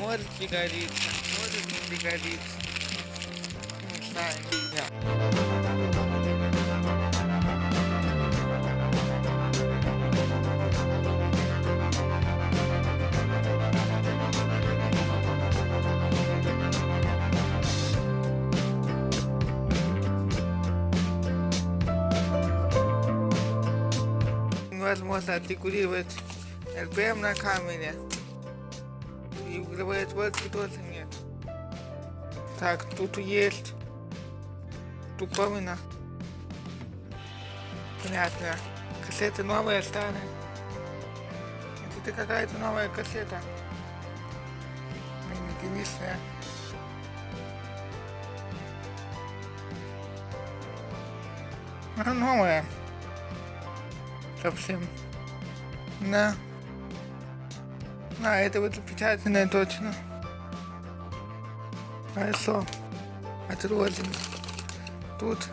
Может пригодится, может не пригодится. Не знаю, не знаю. Невозможно артикулировать РПМ на камере. И угловой отводки тоже нет. Так, тут есть штуковина. Понятно. Кассета новая, старая. Это какая-то новая кассета. Интересная. Она новая. Совсем. Да. Это вот запечатанное точно. Хорошо. Отложим. Тут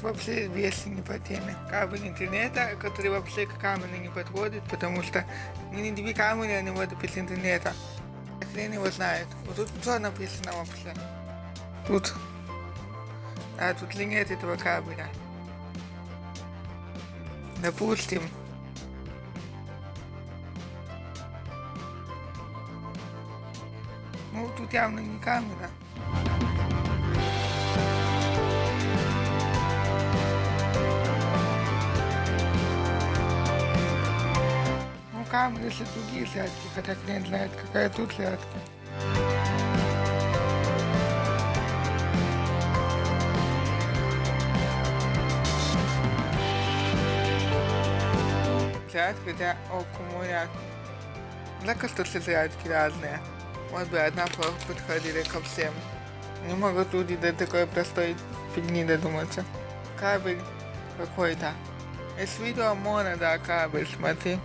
вообще вещи не по теме. Кабель интернета, который вообще к камеру не подходит, потому что не две камеры, они вот без интернета. Хрен его знает. Вот тут что написано вообще? Тут. Тут ли нет этого кабеля? Допустим. Тут явно не камера. Камеры, если другие зарядки, хотя хрен знает, какая тут зарядка. Зарядка для аккумулятора. Однако, что все зарядки разные. Вот бы одна подходила ко всем. Не могут люди до такой простой фигни додуматься. Кабель какой-то. Есть видео моно, да, кабель, смотри.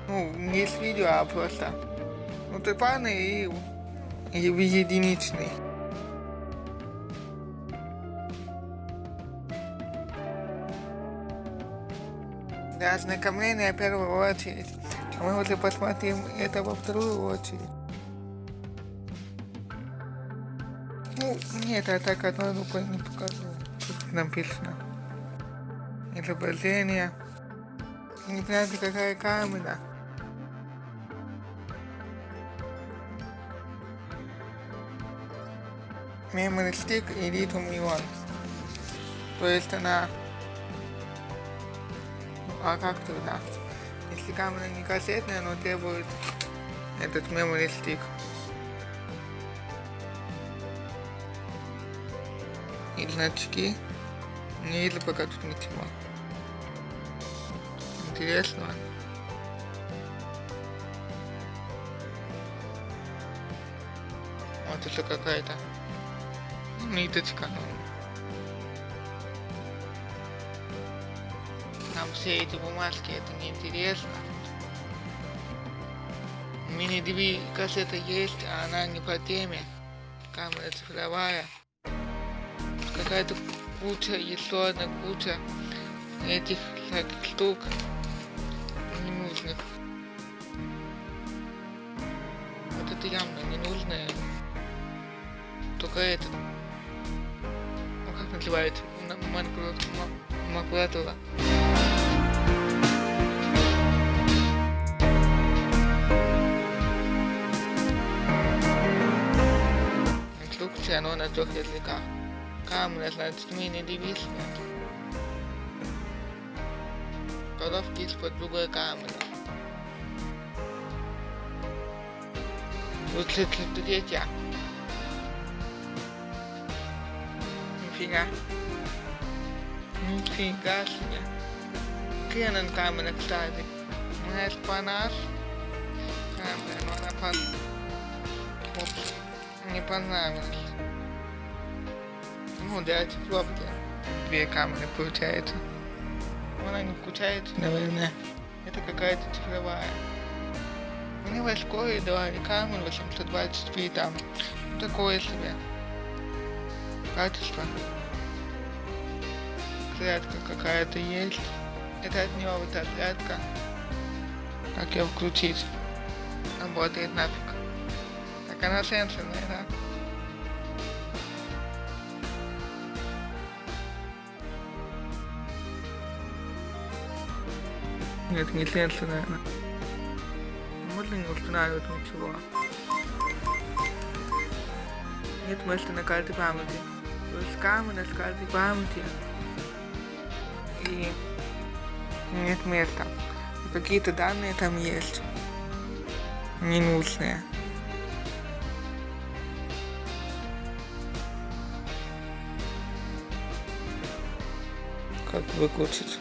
Не с видео, а просто. Тупаный и единичный. Для ознакомления в первую очередь. Мы уже посмотрим это во вторую очередь. Нет, я так одной рукой не покажу. Тут написано. Изображение. Непонятно какая камера. Memory stick и Lithium Ion. То есть она... как туда? Если камера не кассетная, но требует этот Memory stick. И значки. Не видно пока тут ничего. Интересно. Вот это какая-то ниточка. Нам все эти бумажки, это неинтересно. У меня две кассеты есть, а она не по теме. Камера цифровая. Какая-то куча, еще одна куча этих всяких штук ненужных. Вот это явно ненужное. Только этот. Как называется? Макулатура. Инструкция, но на 3 языках. Камера, значит, мини-дивизия. Коробки из-под другой камеры. Вот 33-я. Нифига. Нифига себе. Canon камера, кстати. У меня есть Panache камера, но она не понравилась. Для цифровки 2 камеры получается. Она не включается, наверное. Это какая-то цифровая. Мне в школе давали камеру 820p там. Такое себе. Качество. Зарядка какая-то есть. Это от него вот зарядка. Как ее включить? работает нафиг. Так она сенсорная, да? Нет, не сенсорная. Можно не устанавливать ничего. Нет места на карте памяти. То есть камера с картой памяти. И нет места. Какие-то данные там есть. Ненужные. Как выключить?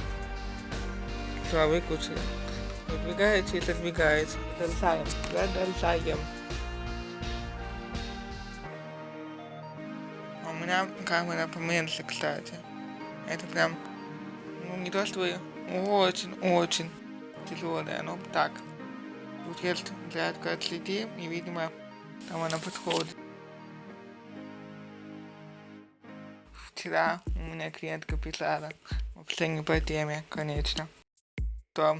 Все, выключили. Выдвигаете и задвигаете. Продолжаем. У меня камера поменьше, кстати. Это прям, не то что очень тяжелая, но так. Тут есть зарядка от сети, и, видимо, там она подходит. Вчера у меня клиентка писала, вообще не по теме, конечно. То...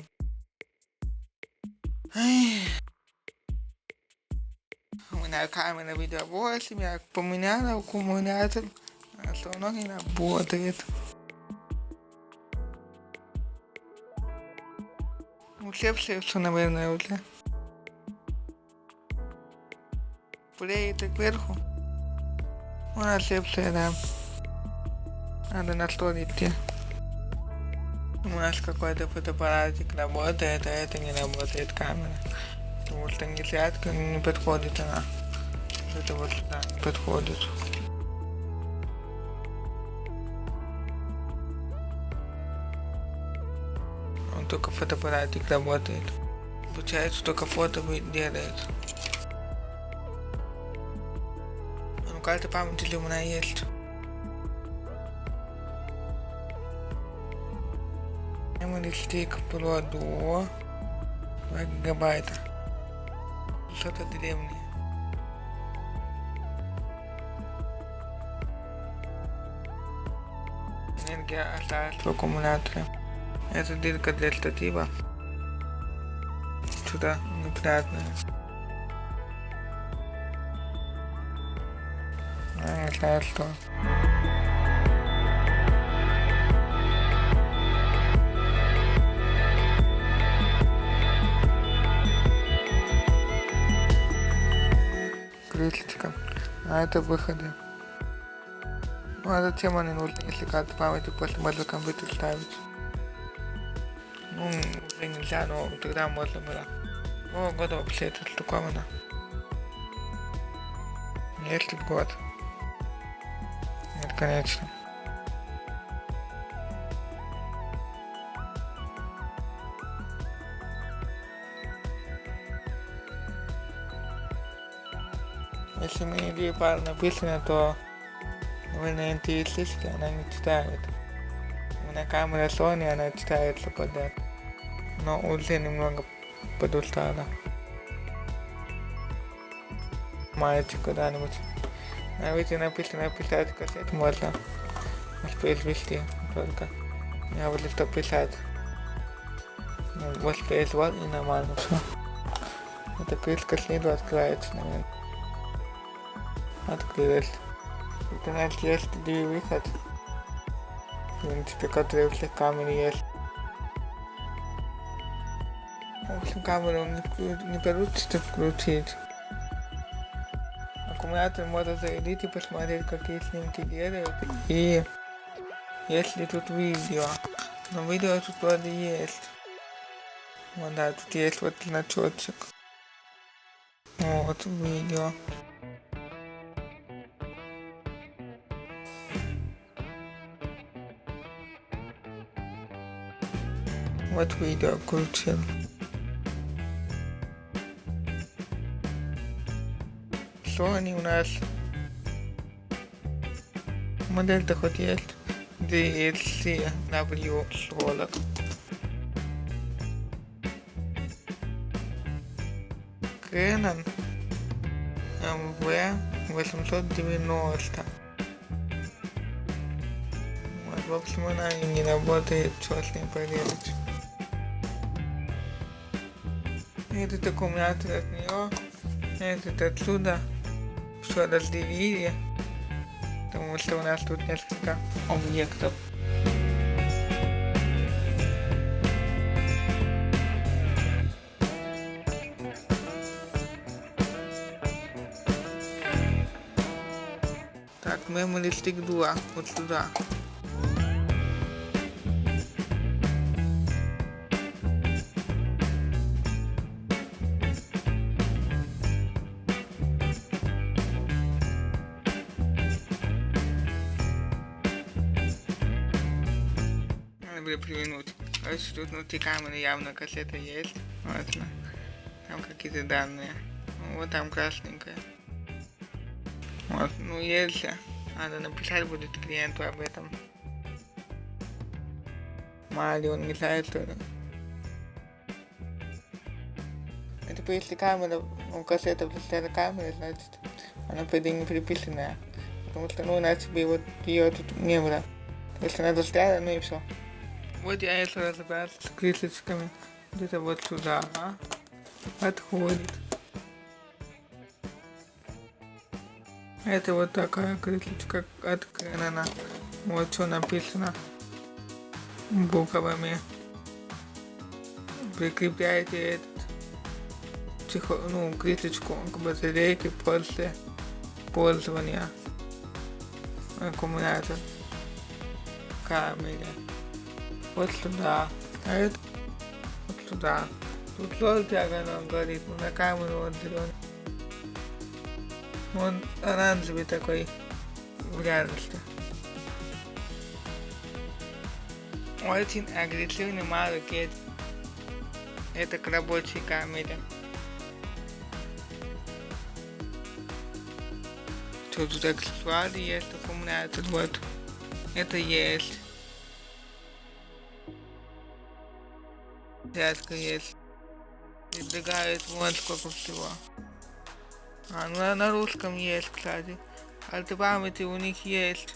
У меня камера видео 8, я поменяла аккумулятор, а все равно не работает. Все, наверное, уже. Плеит кверху. У нас все, да. Надо на стол идти. У нас какой-то фотоаппаратик работает, а это не работает камера. Потому что не зарядка, не подходит она. Это вот сюда не подходит. Он только фотоаппаратик работает. Получается, только фото делает. Ну, карта памяти у меня есть. Memory Stick Pro Duo 2 гигабайта. Что-то древнее. Энергия осталась в аккумуляторе. Это дырка для штатива. Что-то неприятное. Не знаю что. Крышечка. А это выходы. Ну а зачем они нужны, если карту памяти после можно компьютер ставить? Ну, уже нельзя, но тогда можно было. О, год вообще это штуковина. Есть ли год? Нет, конечно. Если мне идея пара написано, то довольно интересно, она не читает. У меня камера Sony, она читается подряд. Но уже немного подустала. Маете куда-нибудь. На видео написано писать кассету можно воспроизвести только. Я буду 150. Воспроизвод и нормально все. Эта крышка снизу открывается, наверное. Открылась. Тут у нас есть выход. В принципе, который у всех камер есть. В общем, камеру не получится включить. Аккумулятор можно зарядить и посмотреть, какие снимки делают. И если тут видео. Но видео тут вроде есть. Вот да, тут есть вот значочек. Вот видео. Вот видео включил. Sony у нас модель-то хоть есть. DSC-W40. Canon MV890. Вот, в общем, она и не работает, что с ней поделать. Этот аккумулятор от нее, этот отсюда. Все разделили, потому что у нас тут несколько объектов. Так, memory stick 2, вот сюда. Надо было привернуть. Короче, тут внутри камеры явно кассета есть. Вот она. Там какие-то данные. Вот там красненькая. Вот, ну если надо написать будет клиенту об этом. Мало ли он не знает, что ли. Это если камера, у кассеты стояла камера, значит она не приписанная. Потому что, ну, иначе бы вот ее тут не было. Если она застряла, ну и все. Вот я если разобраться с крышечками. Где-то вот сюда, отходит. Это вот такая крышечка открыта. Вот что написано буквами. Прикрепляете этот крышечку к батарейке после пользования аккумулятора камеры. Вот сюда. А это вот сюда. Тут желтый огонек горит, но на камеру вот зеленый. Он оранжевый такой в реальности. Очень агрессивный маркет. Это к рабочей камере. Тут аксессуары есть, аккумулятор, вот. Это есть. Зарядка есть. Избегает вот сколько всего. Ну на русском есть, кстати. Карты памяти у них есть.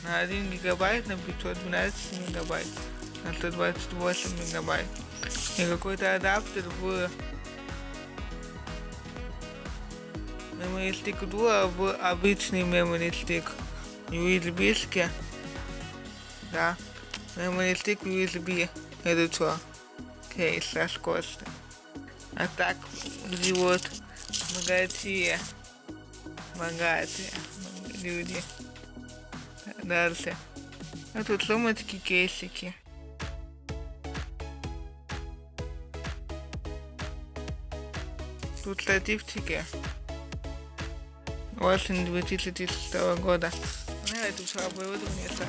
На 1 гигабайт, на 512 мегабайт, на 128 мегабайт. И какой-то адаптер в memory stick 2 в обычный memory stick. USB-шки. Да. Memory stick USB. Это что? Кейс раскосный. А так живут богатые люди. Дальше. А тут сумочки, кейсики. Тут штативчики. Осень 2006 года. Это все оборудование сам.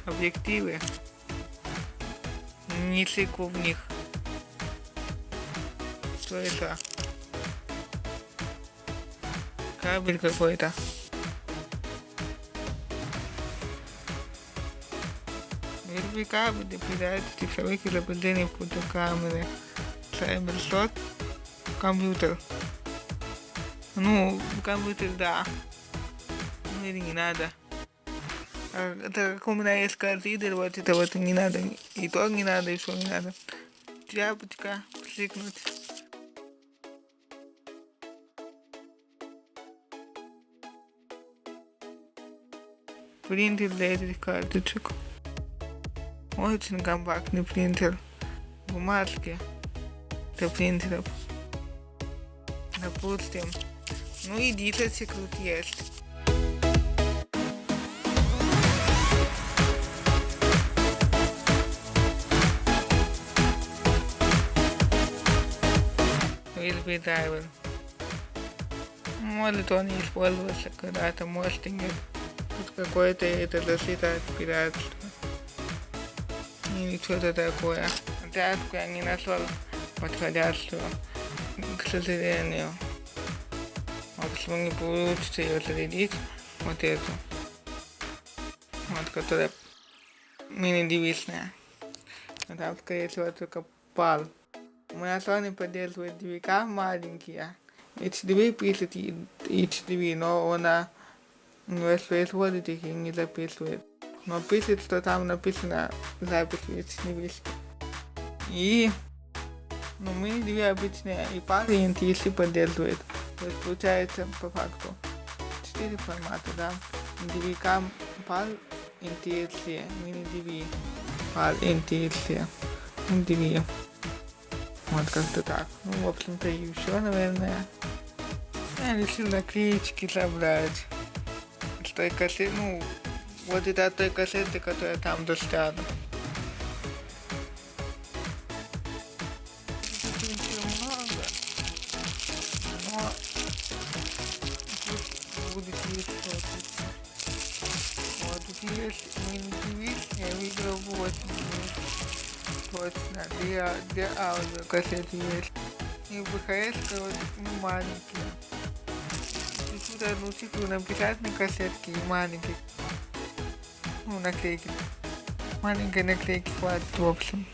Объективы. Не циклу в них. Что это? Кабель какой-то. USB кабель передает цифровых изображений фотокамеры. Cybershot. Компьютер. Ну, компьютер, да. Ну или не надо. Это как у меня есть картидер, вот это вот не надо. И то не надо, и все не надо. Тряпочка, пшикнуть. Принтер для этих карточек. Очень компактный принтер. Бумажки для принтеров. Допустим. Ну и дисочек тут есть. USB драйвер. Может он не использовался когда-то, может и нет. Тут какое-то это защита от пиратства. Или что-то такое. Тряпку я не нашел подходящую, к сожалению. Вот почему не получится ее зарядить, вот эту. Вот, которая мини-девичная. А там, скорее всего, только пал. У меня Sony поддерживает DVK маленькие. HDV пишет HDV, но она не воспроизводит их и не записывает. Но пишет, что там написано запись HDV. И ну, мы две обычные и пары, и NTSC поддерживает. То есть получается по факту 4 формата, да. DVK пар NTSC, mini-DV пар NTSC, DV. Вот как-то так. Ну, в общем-то, и все, наверное. Я решил наклеечки собрать. С той кассеты, ну, вот это от той кассеты, которая там достала. Много. Но тут будет есть что-то. Вот тут есть мини-ТВ, я видел 8 минут. Точно, две аудио кассеты есть. И ВХС, короче, маленькие. И тут одну цифру написать на кассетке и маленькие. Ну, наклейки. Маленькой наклейки хватит, в общем.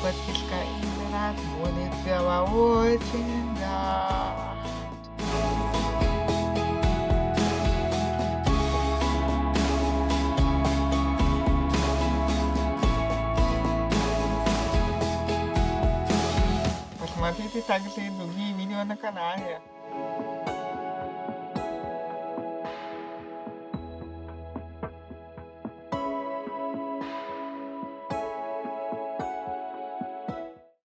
Подписка и нас будет прямо очень рад. Посмотрите также и другие видео на канале.